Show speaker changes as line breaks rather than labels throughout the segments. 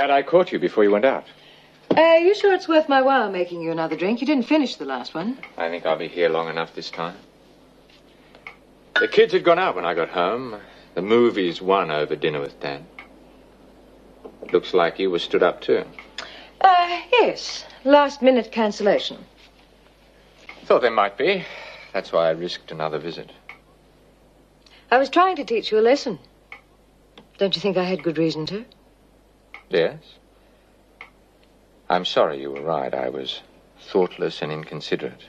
And I caught you before you went out.
You sure it's worth my while making you another drink? You didn't finish the last one.
I think I'll be here long enough this time. The kids had gone out when I got home. The movies won over dinner with Dan. Looks like you were stood up too.
Yes. Last-minute cancellation.
Thought there might be. That's why I risked another visit.
I was trying to teach you a lesson. Don't you think I had good reason to?
Yes. I'm sorry you were right. I was thoughtless and inconsiderate.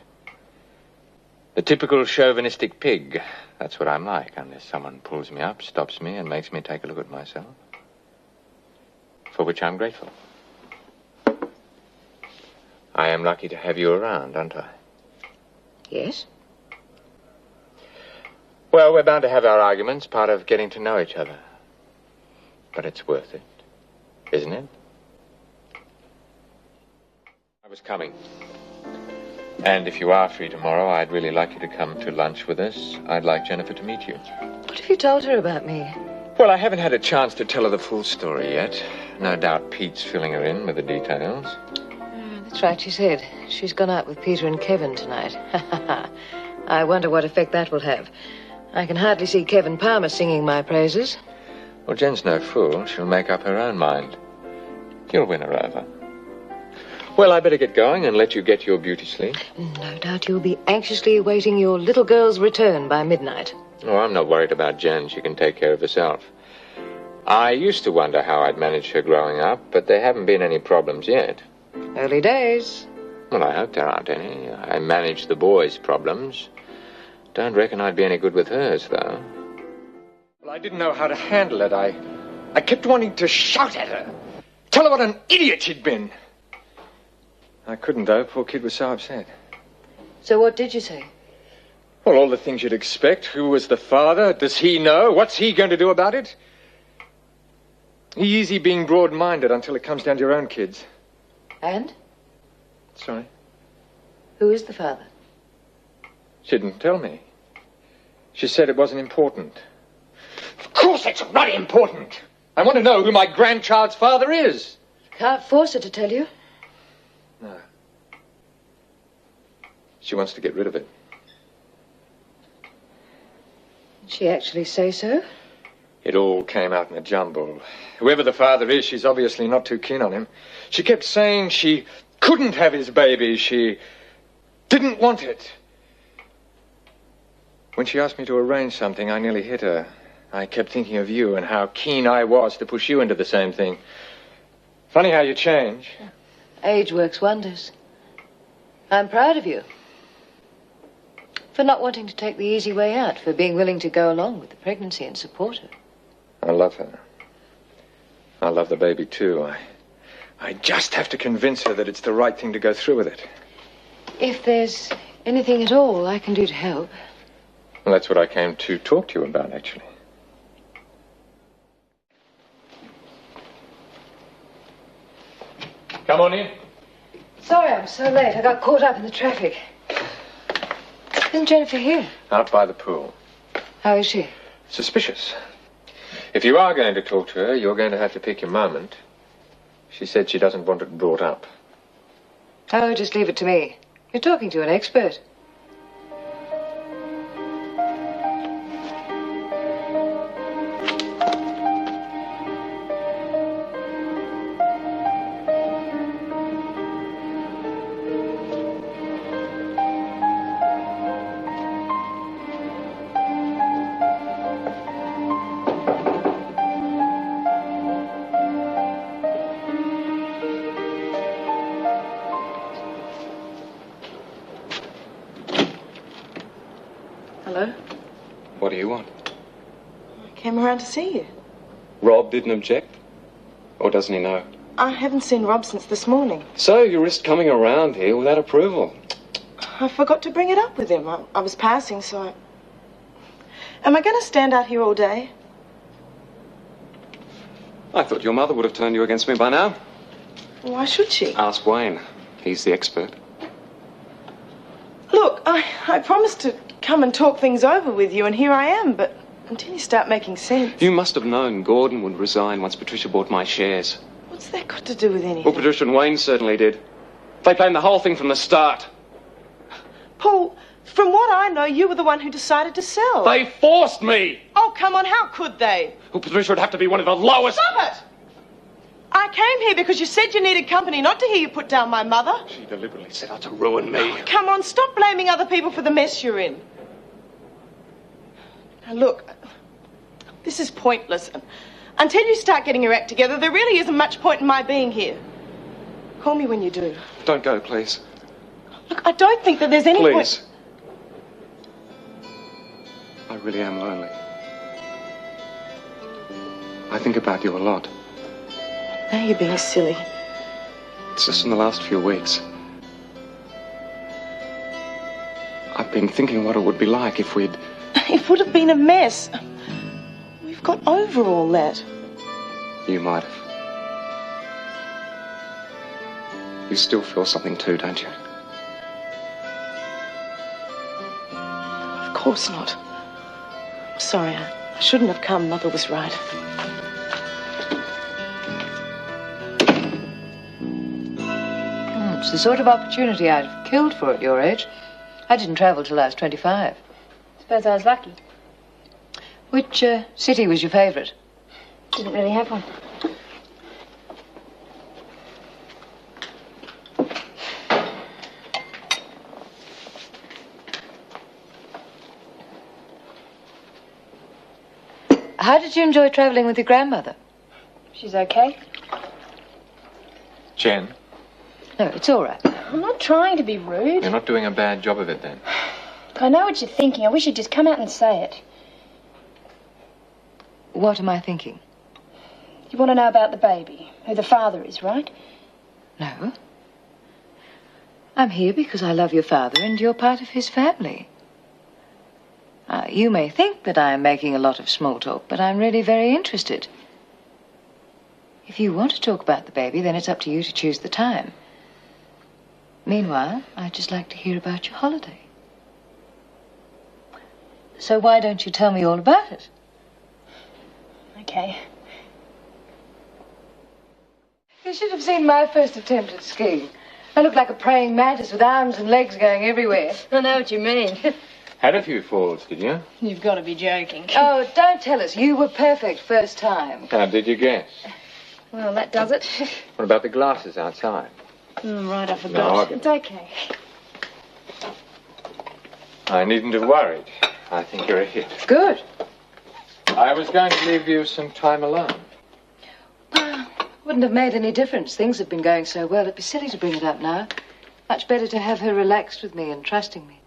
The typical chauvinistic pig. That's what I'm like, unless someone pulls me up, stops me, and makes me take a look at myself. For which I'm grateful. I am lucky to have you around, aren't I?
Yes.
Well, we're bound to have our arguments, part of getting to know each other. But it's worth it, isn't it? I was coming. And if you are free tomorrow, I'd really like you to come to lunch with us. I'd like Jennifer to meet you.
What have you told her about me?
Well, I haven't had a chance to tell her the full story yet. No doubt Pete's filling her in with the details.
That's right, she said. She's gone out with Peter and Kevin tonight. I wonder what effect that will have. I can hardly see Kevin Palmer singing my praises.
Well, Jen's no fool. She'll make up her own mind. You'll win her over. Well, I better get going and let you get your beauty sleep.
No doubt you'll be anxiously awaiting your little girl's return by midnight.
Oh, I'm not worried about Jen. She can take care of herself. I used to wonder how I'd managed her growing up, but there haven't been any problems yet.
Early days.
Well, I hope there aren't any. I managed the boys' problems. Don't reckon I'd be any good with hers, though. Well, I didn't know how to handle it. I kept wanting to shout at her. Tell her what an idiot she'd been. I couldn't, though. Poor kid was so upset.
So what did you say?
Well, all the things you'd expect. Who was the father? Does he know? What's he going to do about it? Easy being broad-minded until it comes down to your own kids.
And?
Sorry?
Who is the father?
She didn't tell me. She said it wasn't important. Of course it's not important. I want to know who my grandchild's father is.
Can't force her to tell you.
No. She wants to get rid of it.
Did she actually say so?
It all came out in a jumble. Whoever the father is, she's obviously not too keen on him. She kept saying she couldn't have his baby. She didn't want it. When she asked me to arrange something, I nearly hit her. I kept thinking of you and how keen I was to push you into the same thing. Funny how you change.
Age works wonders. I'm proud of you. For not wanting to take the easy way out, for being willing to go along with the pregnancy and support her.
I love her. I love the baby, too. I just have to convince her that it's the right thing to go through with it.
If there's anything at all I can do to help.
Well, that's what I came to talk to you about, actually. Come on in.
Sorry I'm so late. I got caught up in the traffic. Isn't Jennifer here?
Out by the pool.
How is she?
Suspicious. If you are going to talk to her, you're going to have to pick your moment. She said she doesn't want it brought up.
Oh, just leave it to me. You're talking to an expert.
Hello?
What do you want?
I came around to see you.
Rob didn't object? Or doesn't he know?
I haven't seen Rob since this morning.
So you risked coming around here without approval?
I forgot to bring it up with him. I was passing, so I... Am I going to stand out here all day?
I thought your mother would have turned you against me by now.
Why should she?
Ask Wayne. He's the expert.
Look, I promised to come and talk things over with you, and here I am, but until you start making sense...
You must have known Gordon would resign once Patricia bought my shares.
Well, What's that got to do with anything?
Well, Patricia and Wayne certainly did. They planned the whole thing from the start.
Paul, from what I know, you were the one who decided to sell.
They forced me!
Oh, come on, how could they?
Well, Patricia would have to be one of the lowest...
Stop it! I came here because you said you needed company, not to hear you put down my mother.
She deliberately set out to ruin me.
Come on, stop blaming other people for the mess you're in. Now, look, this is pointless. Until you start getting your act together, there really isn't much point in my being here. Call me when you do.
Don't go, please.
Look, I don't think that there's any point...
Please. I really am lonely. I think about you a lot.
Now you're being silly.
It's just in the last few weeks. I've been thinking what it would be like if we'd...
It would have been a mess. We've got over all that.
You might have. You still feel something too, don't you?
Of course not. I'm sorry, I shouldn't have come. Mother was right.
It's the sort of opportunity I'd have killed for at your age. I didn't travel till I was 25.
Suppose I was lucky.
Which city was your favourite?
Didn't really have one.
How did you enjoy travelling with your grandmother?
She's okay.
Jen,
No, it's all right.
I'm not trying to be rude.
you're not doing a bad job of it then.
I know what you're thinking. I wish you'd just come out and say it.
What am I thinking?
You want to know about the baby, who the father is, right?
No. I'm here because I love your father and you're part of his family. You may think that I am making a lot of small talk, but I'm really very interested. If you want to talk about the baby, then it's up to you to choose the time. Meanwhile, I'd just like to hear about your holiday. So why don't you tell me all about it?
Okay.
You should have seen my first attempt at skiing. I looked like a praying mantis with arms and legs going everywhere.
I know what you mean.
Had a few falls, did you?
You've got to be joking.
Oh, don't tell us. You were perfect first time.
How did you guess?
Well, that does it.
What about the glasses outside?
Right, I forgot.
No, okay.
It's okay.
I needn't have worried. I think you're a hit.
Good.
I was going to leave you some time alone.
Wouldn't have made any difference. Things have been going so well. It'd be silly to bring it up now. Much better to have her relaxed with me and trusting me.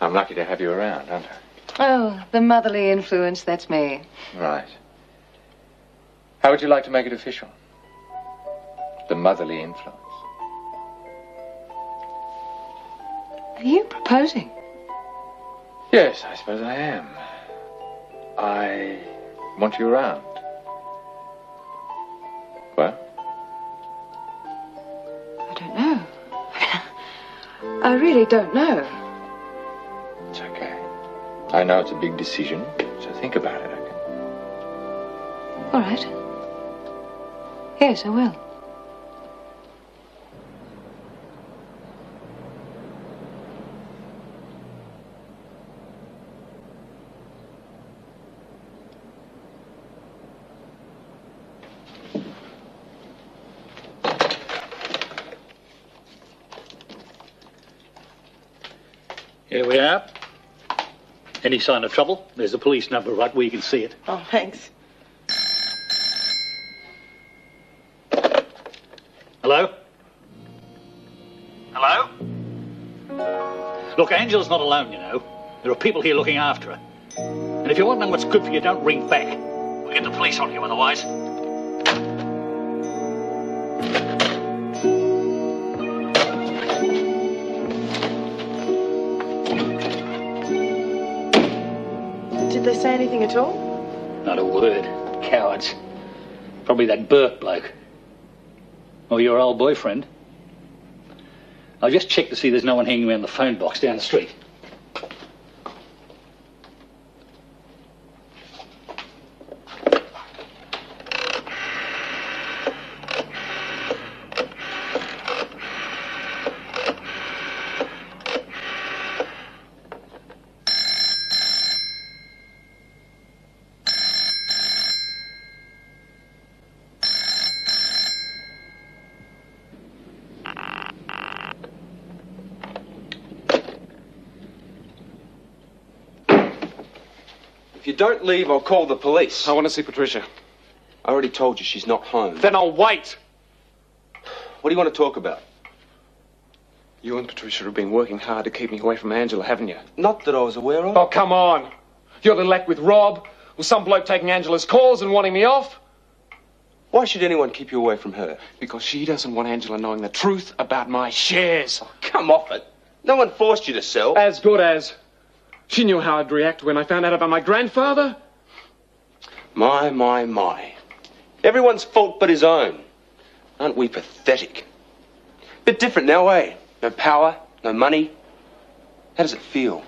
I'm lucky to have you around, aren't I?
Oh, the motherly influence, that's me.
Right. How would you like to make it official? The motherly influence.
Are you proposing?
Yes, I suppose I am. I want you around. Well?
I don't know. I really don't know.
It's okay. I know it's a big decision, so think about it, okay?
All right. Yes, I will.
Here we are. Any sign of trouble? There's the police number right where you can see it.
Oh, thanks.
Hello? Hello? Look, Angela's not alone, you know. There are people here looking after her. And if you want to know what's good for you, don't ring back. We'll get the police on you otherwise.
Did they say anything at all?
Not a word. Cowards. Probably that Burke bloke. Or your old boyfriend. I'll just check to see there's no one hanging around the phone box down the street.
you don't leave, I'll call the police.
I want to see Patricia.
I already told you she's not home.
Then I'll wait.
What do you want to talk about?
You and Patricia have been working hard to keep me away from Angela, haven't you?
Not that I was aware of.
Oh, come on. You're the lack with Rob, or some bloke taking Angela's calls and wanting me off.
Why should anyone keep you away from her?
Because she doesn't want Angela knowing the truth about my shares.
Oh, come off it. No one forced you to sell.
As good as. She knew how I'd react when I found out about my grandfather.
My. Everyone's fault but his own. Aren't we pathetic? Bit different now, eh? No power, no money. How does it feel?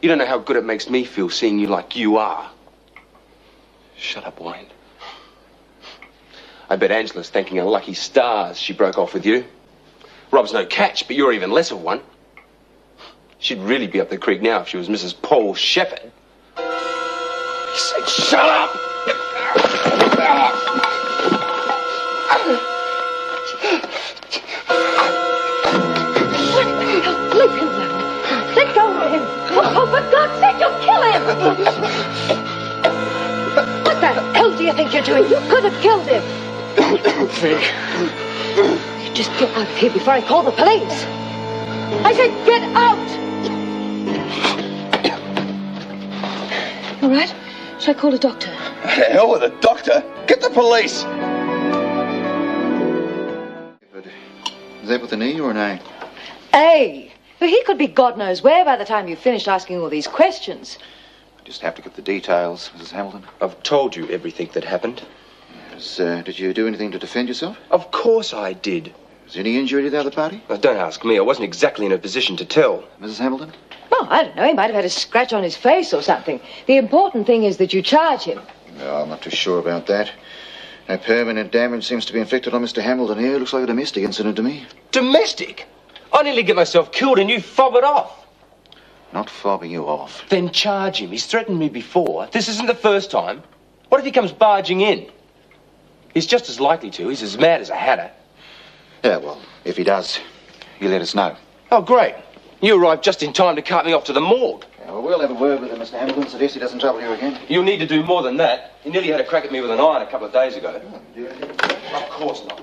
You don't know how good it makes me feel seeing you like you are. Shut up, Wayne. I bet Angela's thanking her lucky stars she broke off with you. Rob's no catch, but you're even less of one. She'd really be up the creek now if she was Mrs. Paul Shepherd. He said, shut up!
Leave him alone. Let go of him. Oh, for God's sake, you'll kill him! What the hell do you think you're doing? You could have killed him.
Vic.
You just get out of here before I call the police. I said get out! You all right? Should I call a doctor?
The hell with a doctor? Get the police!
Is that with an E or an A?
A. But he could be God knows where by the time you've finished asking all these questions.
I just have to get the details, Mrs. Hamilton.
I've told you everything that happened.
Yes, did you do anything to defend yourself?
Of course I did.
Was there any injury to the other party?
Now, don't ask me. I wasn't exactly in a position to tell.
Mrs. Hamilton?
Oh, I don't know. He might have had a scratch on his face or something. The important thing is that you charge him.
No, I'm not too sure about that. No permanent damage seems to be inflicted on Mr. Hamilton here. Looks like a domestic incident to me.
Domestic? I nearly get myself killed and you fob it off.
Not fobbing you off.
Then charge him. He's threatened me before. This isn't the first time. What if he comes barging in? He's just as likely to. He's as mad as a hatter.
Yeah, well, if he does, you let us know.
Oh, great. You arrived just in time to cart me off to the morgue.
Yeah, well, we'll have a word with him, Mr. Hamilton. Suggest he doesn't trouble you again.
You'll need to do more than that. He nearly had a crack at me with an iron a couple of days ago. Of course not.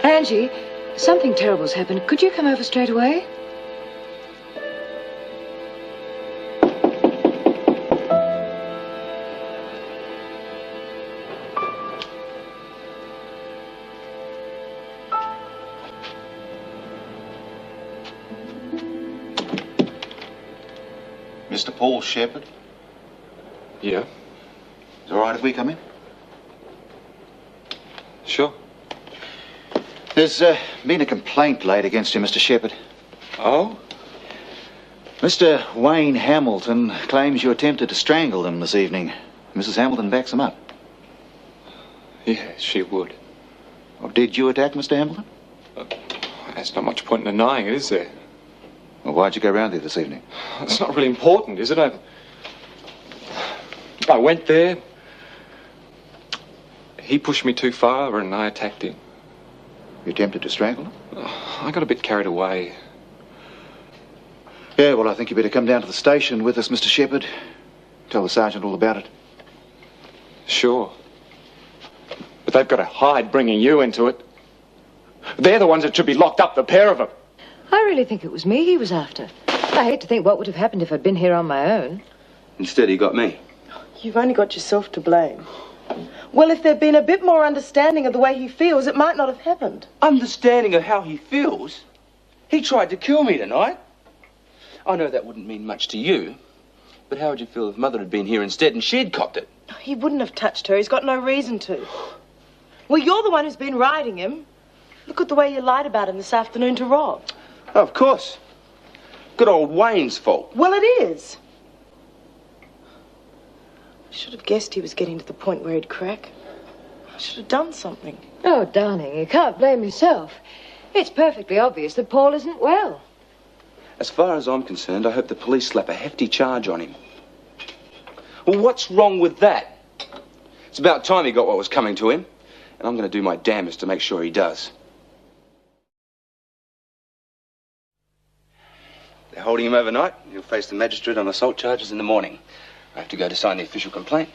Angie, something terrible's happened. Could you come over straight away?
Mr. Paul Shepherd?
Yeah?
Is it all right if we come in?
Sure.
There's been a complaint laid against you, Mr. Shepherd.
Oh?
Mr. Wayne Hamilton claims you attempted to strangle him this evening. Mrs. Hamilton backs him up.
Yeah, she would.
Well, did you attack Mr. Hamilton?
There's not much point in denying it, is there?
Well, why'd you go round there this evening?
It's not really important, is it? I went there. He pushed me too far and I attacked him.
You attempted to strangle him?
I got a bit carried away.
Yeah, well, I think you better come down to the station with us, Mr. Shepherd. Tell the sergeant all about it.
Sure. But they've got to hide bringing you into it. They're the ones that should be locked up, the pair of them.
I really think it was me he was after. I hate to think what would have happened if I'd been here on my own.
Instead, he got me.
You've only got yourself to blame. Well, if there'd been a bit more understanding of the way he feels, it might not have happened.
Understanding of how he feels? He tried to kill me tonight. I know that wouldn't mean much to you, but how would you feel if Mother had been here instead and she'd copped it?
He wouldn't have touched her. He's got no reason to. Well, you're the one who's been riding him. Look at the way you lied about him this afternoon to Rob.
Oh, of course. Good old Wayne's fault.
Well, it is. I should have guessed he was getting to the point where he'd crack. I should have done something.
Oh, darling, you can't blame yourself. It's perfectly obvious that Paul isn't well.
As far as I'm concerned, I hope the police slap a hefty charge on him. Well, what's wrong with that? It's about time he got what was coming to him. And I'm going to do my damnedest to make sure he does. They're holding him overnight. He'll face the magistrate on assault charges in the morning. I have to go to sign the official complaint.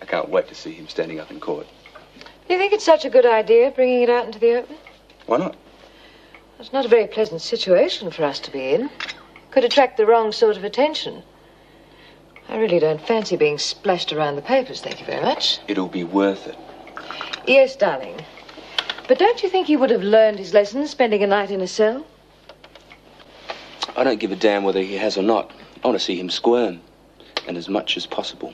I can't wait to see him standing up in court.
Do you think it's such a good idea, bringing it out into the open?
Why not?
It's not a very pleasant situation for us to be in. Could attract the wrong sort of attention. I really don't fancy being splashed around the papers, thank you very much.
It'll be worth it.
Yes, darling. But don't you think he would have learned his lesson spending a night in a cell?
I don't give a damn whether he has or not. I want to see him squirm, and as much as possible.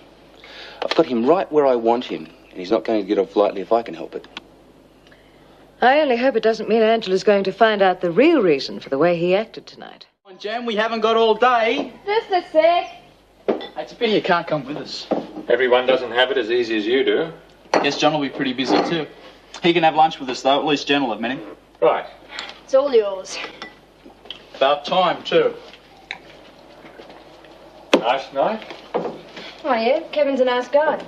I've got him right where I want him, and he's not going to get off lightly if I can help it.
I only hope it doesn't mean Angela's going to find out the real reason for the way he acted tonight.
Come on, Jan, we haven't got all day.
Just a sec.
It's a pity you can't come with us.
Everyone doesn't have it as easy as you do.
Guess John will be pretty busy too. He can have lunch with us though, at least Jen will have met him.
Right.
It's all yours.
About time too.
Nice night.
Oh, yeah? Kevin's a nice guy.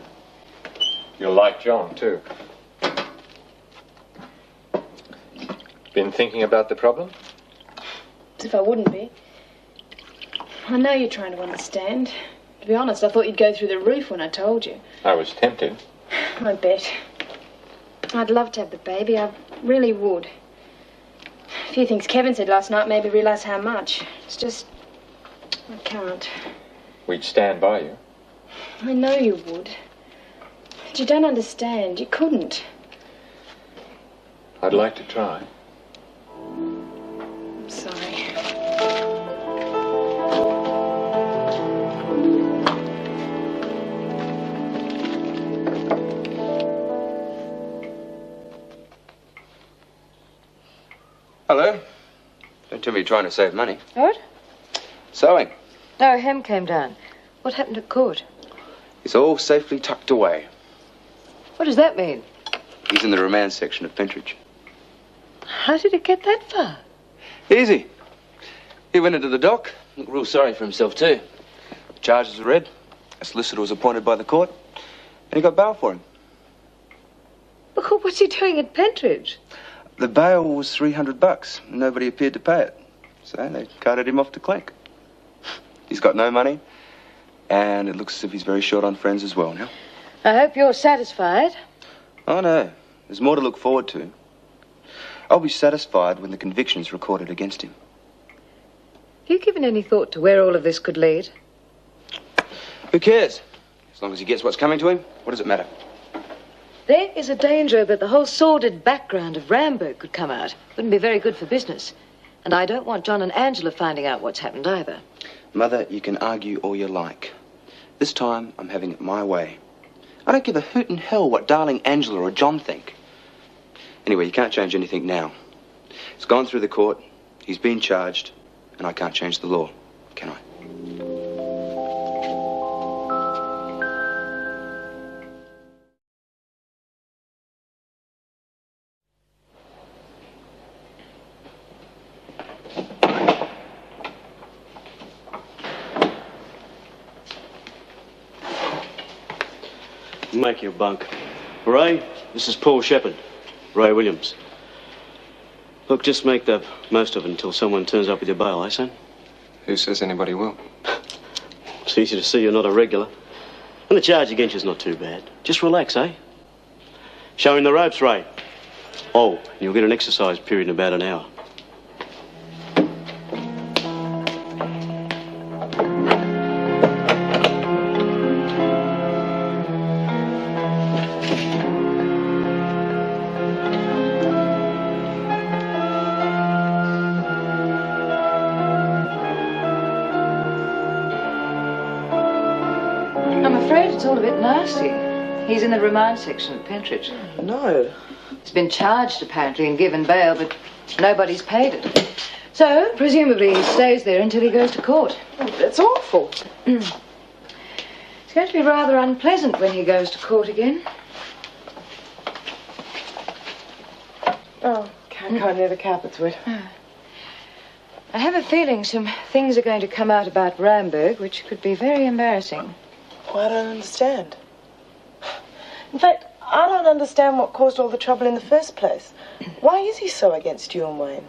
You'll like John, too. Been thinking about the problem?
As if I wouldn't be. I know you're trying to understand. To be honest, I thought you'd go through the roof when I told you.
I was tempted.
I bet. I'd love to have the baby. I really would. A few things Kevin said last night made me realise how much. It's just... I can't.
We'd stand by you.
I know you would. But you don't understand. You couldn't.
I'd like to try.
I'm sorry.
Hello. Don't tell me you're trying to save money.
What?
Sewing.
No, Hem came down. What happened at court?
It's all safely tucked away.
What does that mean?
He's in the remand section of Pentridge.
How did it get that far?
Easy. He went into the dock. Looked real sorry for himself, too. The charges were read. A solicitor was appointed by the court. And he got bail for him.
But what's he doing at Pentridge?
The bail was $300. Nobody appeared to pay it. So they carted him off to Clank. He's got no money. And it looks as if he's very short on friends as well now.
I hope you're satisfied.
Oh, no. There's more to look forward to. I'll be satisfied when the conviction's recorded against him.
Have you given any thought to where all of this could lead?
Who cares? As long as he gets what's coming to him, what does it matter?
There is a danger that the whole sordid background of Ramberg could come out. Wouldn't be very good for business. And I don't want John and Angela finding out what's happened either.
Mother, you can argue all you like. This time, I'm having it my way. I don't give a hoot in hell what darling Angela or John think. Anyway, you can't change anything now. It's gone through the court, he's been charged, and I can't change the law, can I?
Make your bunk. Ray, this is Paul Shepherd. Ray Williams. Look, just make the most of it until someone turns up with your bail, eh, son?
Who says anybody will?
It's easy to see you're not a regular. And the charge against you's not too bad. Just relax, eh? Show him the ropes, Ray. Oh, and you'll get an exercise period in about an hour.
It's all a bit nasty. He's in the remand section at Pentridge.
No.
He's been charged, apparently, and given bail, but nobody's paid it. So, presumably, he stays there until he goes to court.
Oh, that's awful.
It's going to be rather unpleasant when he goes to court again.
Oh, can't hear the carpet's wet.
I have a feeling some things are going to come out about Ramberg, which could be very embarrassing.
Well, I don't understand. In fact, I don't understand what caused all the trouble in the first place. Why is he so against you and Wayne?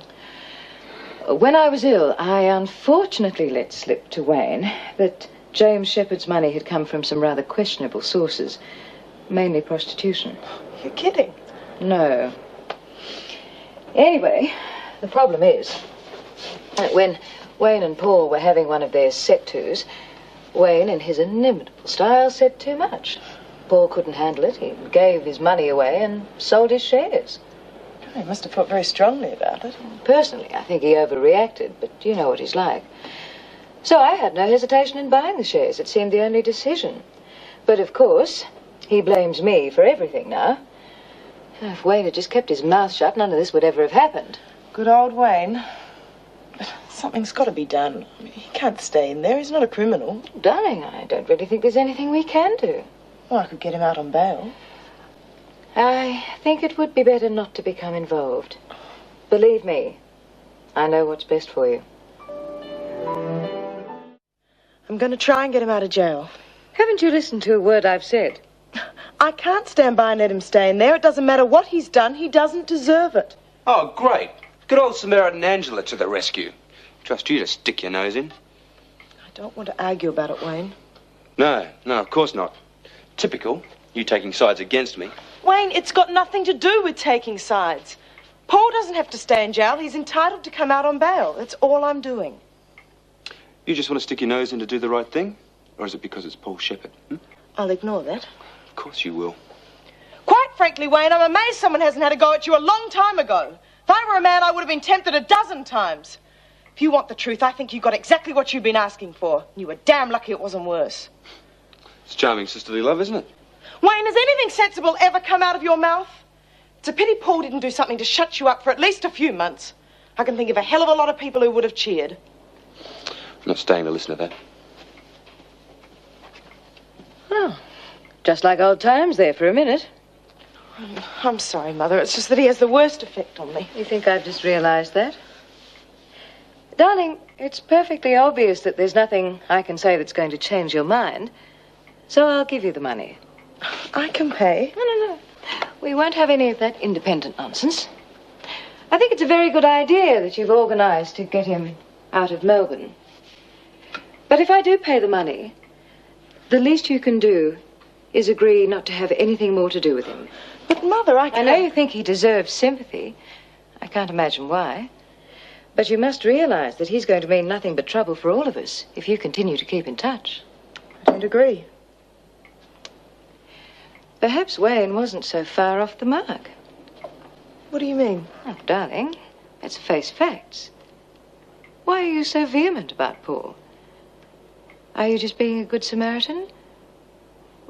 When I was ill, I unfortunately let slip to Wayne that James Shepherd's money had come from some rather questionable sources, mainly prostitution.
You're kidding.
No. Anyway, the problem is that when Wayne and Paul were having one of their set-tos, Wayne, in his inimitable style, said too much. Paul couldn't handle it. He gave his money away and sold his shares.
He must have felt very strongly about it.
Personally, I think he overreacted, but you know what he's like. So I had no hesitation in buying the shares. It seemed the only decision. But of course, he blames me for everything now. If Wayne had just kept his mouth shut, none of this would ever have happened.
Good old Wayne. But something's got to be done. I mean, he can't stay in there. He's not a criminal.
Darling, I don't really think there's anything we can do.
Well, I could get him out on bail.
I think it would be better not to become involved. Believe me, I know what's best for you.
I'm going to try and get him out of jail.
Haven't you listened to a word I've said?
I can't stand by and let him stay in there. It doesn't matter what he's done. He doesn't deserve it.
Oh, great. Good old Samaritan Angela to the rescue. Trust you to stick your nose in.
I don't want to argue about it, Wayne.
No, of course not. Typical. You taking sides against me.
Wayne, it's got nothing to do with taking sides. Paul doesn't have to stay in jail. He's entitled to come out on bail. That's all I'm doing.
You just want to stick your nose in to do the right thing? Or is it because it's Paul Shepherd?
I'll ignore that.
Of course you will.
Quite frankly, Wayne, I'm amazed someone hasn't had a go at you a long time ago. If I were a man, I would have been tempted 12 times. If you want the truth, I think you got exactly what you've been asking for. You were damn lucky it wasn't worse.
It's charming sisterly love, isn't it?
Wayne, has anything sensible ever come out of your mouth? It's a pity Paul didn't do something to shut you up for at least a few months. I can think of a hell of a lot of people who would have cheered.
I'm not staying to listen to that.
Oh, just like old times there for a minute.
I'm sorry, Mother. It's just that he has the worst effect on me.
You think I've just realized that? Darling, it's perfectly obvious that there's nothing I can say that's going to change your mind. So I'll give you the money.
I can pay.
No. We won't have any of that independent nonsense. I think it's a very good idea that you've organized to get him out of Melbourne. But if I do pay the money, the least you can do is agree not to have anything more to do with him.
But, Mother, I
know you think he deserves sympathy. I can't imagine why. But you must realize that he's going to mean nothing but trouble for all of us if you continue to keep in touch.
I don't agree.
Perhaps Wayne wasn't so far off the mark.
What do you mean?
Oh, darling, let's face facts. Why are you so vehement about Paul? Are you just being a good Samaritan?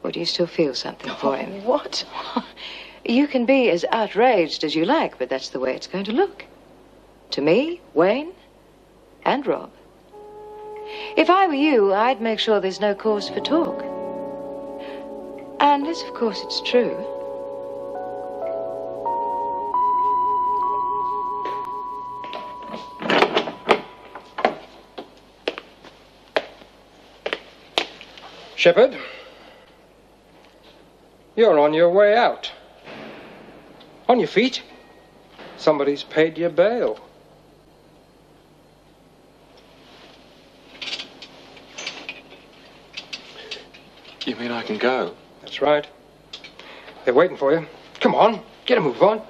Or do you still feel something for him?
What?
You can be as outraged as you like, but that's the way it's going to look. To me, Wayne, and Rob. If I were you, I'd make sure there's no cause for talk. Unless, of course, it's true.
Shepherd, you're on your way out. On your feet. Somebody's paid your bail.
You mean I can go?
That's right. They're waiting for you. Come on, get a move on.